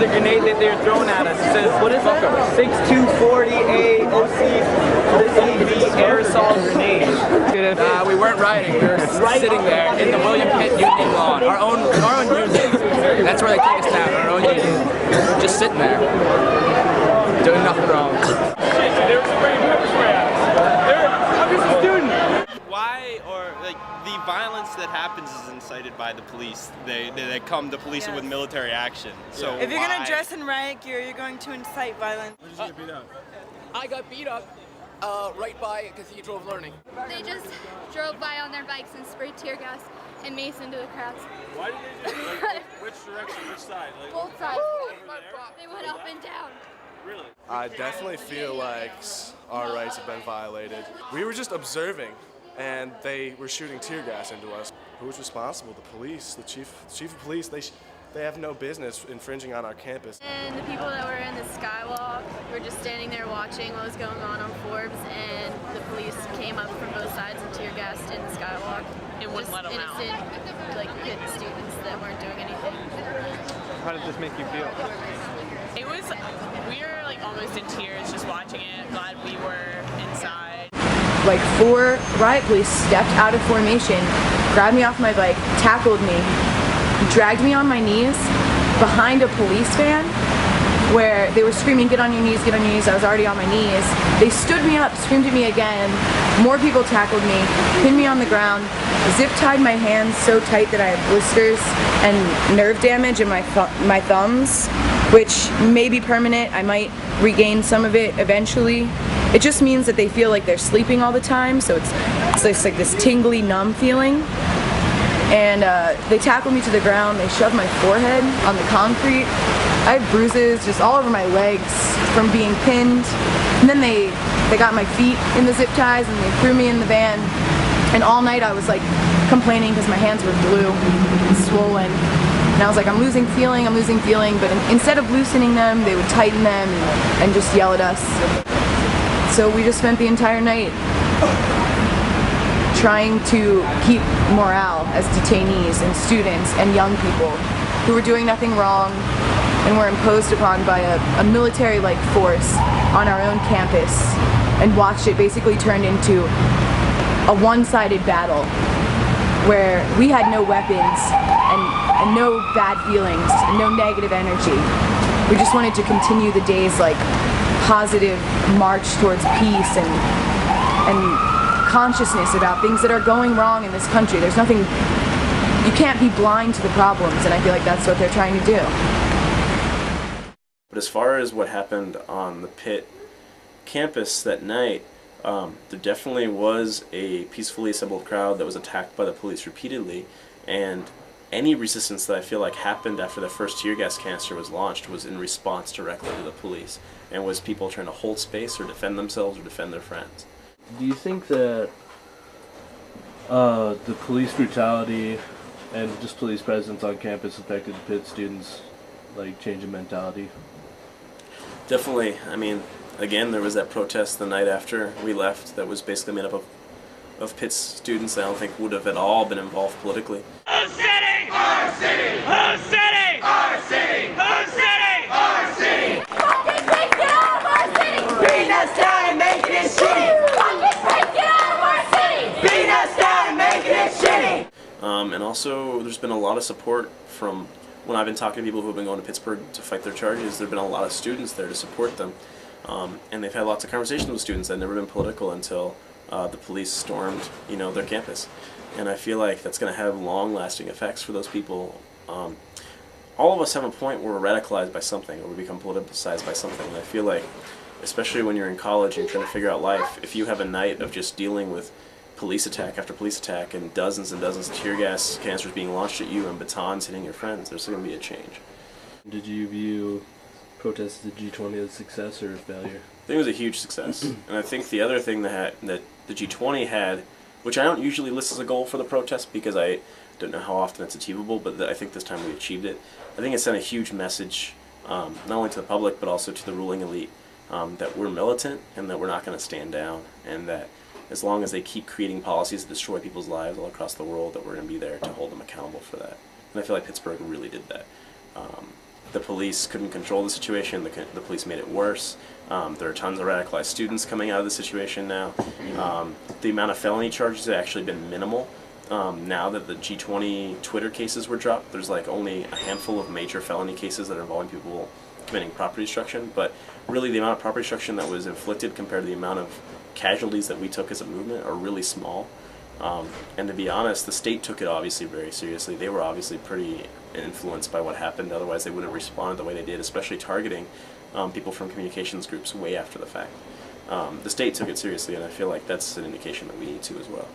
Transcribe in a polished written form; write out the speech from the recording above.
the grenade that they were throwing at us. It says, what is that? 6240A OCV aerosol grenade. We weren't rioting. We were sitting there in the William Pitt Union lawn, our own union. That's where they take us down, our own union. Just sitting there, doing nothing wrong. There was spraying pepper spray at us. I'm just a student. Why, or like the violence that happens is incited by the police. They come to police it with military action. So if you're gonna dress in riot gear, you're going to incite violence. When did you get beat up? I got beat up right by Cathedral of Learning. They just drove by on their bikes and sprayed tear gas and mace into the crowds. Why did they do like, which direction, which side? Like, both sides. They went up and down. Really? I definitely feel like our rights have been violated. We were just observing, and they were shooting tear gas into us. Who was responsible? The police, the chief of police. They have no business infringing on our campus. And the people that were in the skywalk were just standing there watching what was going on Forbes, and the police came up from both sides and tear gassed in the skywalk. It wouldn't let them out. Like hit students that weren't doing anything. How did this make you feel? We were like almost in tears just watching it. Glad we were inside. Like 4 riot police stepped out of formation, grabbed me off my bike, tackled me, dragged me on my knees behind a police van where they were screaming, get on your knees, get on your knees. I was already on my knees. They stood me up, screamed at me again. More people tackled me, pinned me on the ground, zip tied my hands so tight that I have blisters and nerve damage in my thumbs, which may be permanent. I might regain some of it eventually. It just means that they feel like they're sleeping all the time, so it's just like this tingly, numb feeling. And they tackled me to the ground, they shoved my forehead on the concrete. I had bruises just all over my legs from being pinned. And then they got my feet in the zip ties and they threw me in the van. And all night I was like complaining because my hands were blue and swollen. And I was like, I'm losing feeling, but instead of loosening them, they would tighten them and just yell at us. So we just spent the entire night trying to keep morale as detainees and students and young people who were doing nothing wrong and were imposed upon by a military-like force on our own campus, and watched it basically turn into a one-sided battle where we had no weapons and no bad feelings and no negative energy. We just wanted to continue the day's like positive march towards peace and consciousness about things that are going wrong in this country. There's nothing, you can't be blind to the problems, and I feel like that's what they're trying to do. But as far as what happened on the Pitt campus that night, there definitely was a peacefully assembled crowd that was attacked by the police repeatedly, and any resistance that I feel like happened after the first tear gas canister was launched was in response directly to the police, and was people trying to hold space or defend themselves or defend their friends. Do you think that the police brutality and just police presence on campus affected Pitt students, like change in mentality? Definitely. I mean, again, there was that protest the night after we left that was basically made up of Pitt's students that I don't think would have at all been involved politically. Our city! Our city! Our city! Our city! Our city! Our city! Fucking take it out of our city! Beating us down and making it shitty! Fucking take it out of our city! Beating us down and making it shitty! And also, there's been a lot of support from, when I've been talking to people who have been going to Pittsburgh to fight their charges, there have been a lot of students there to support them. And they've had lots of conversations with students that had never been political until the police stormed, their campus. And I feel like that's going to have long-lasting effects for those people. All of us have a point where we're radicalized by something, or we become politicized by something. And I feel like, especially when you're in college and trying to figure out life, if you have a night of just dealing with police attack after police attack and dozens of tear gas canisters being launched at you and batons hitting your friends, there's going to be a change. Did you view protests at the G20 as a success or a failure? I think it was a huge success. And I think the other thing that the G20 had, which I don't usually list as a goal for the protest because I don't know how often it's achievable, but I think this time we achieved it. I think it sent a huge message, not only to the public but also to the ruling elite, that we're militant and that we're not going to stand down, and that as long as they keep creating policies that destroy people's lives all across the world, that we're going to be there to hold them accountable for that. And I feel like Pittsburgh really did that. the police couldn't control the situation. The police made it worse. There are tons of radicalized students coming out of the situation now. The amount of felony charges have actually been minimal. Now that the G20 Twitter cases were dropped, there's like only a handful of major felony cases that are involving people committing property destruction, but really the amount of property destruction that was inflicted compared to the amount of casualties that we took as a movement are really small. And to be honest, the state took it obviously very seriously. They were obviously pretty influenced by what happened, otherwise they wouldn't have responded the way they did, especially targeting people from communications groups way after the fact. The state took it seriously, and I feel like that's an indication that we need to as well.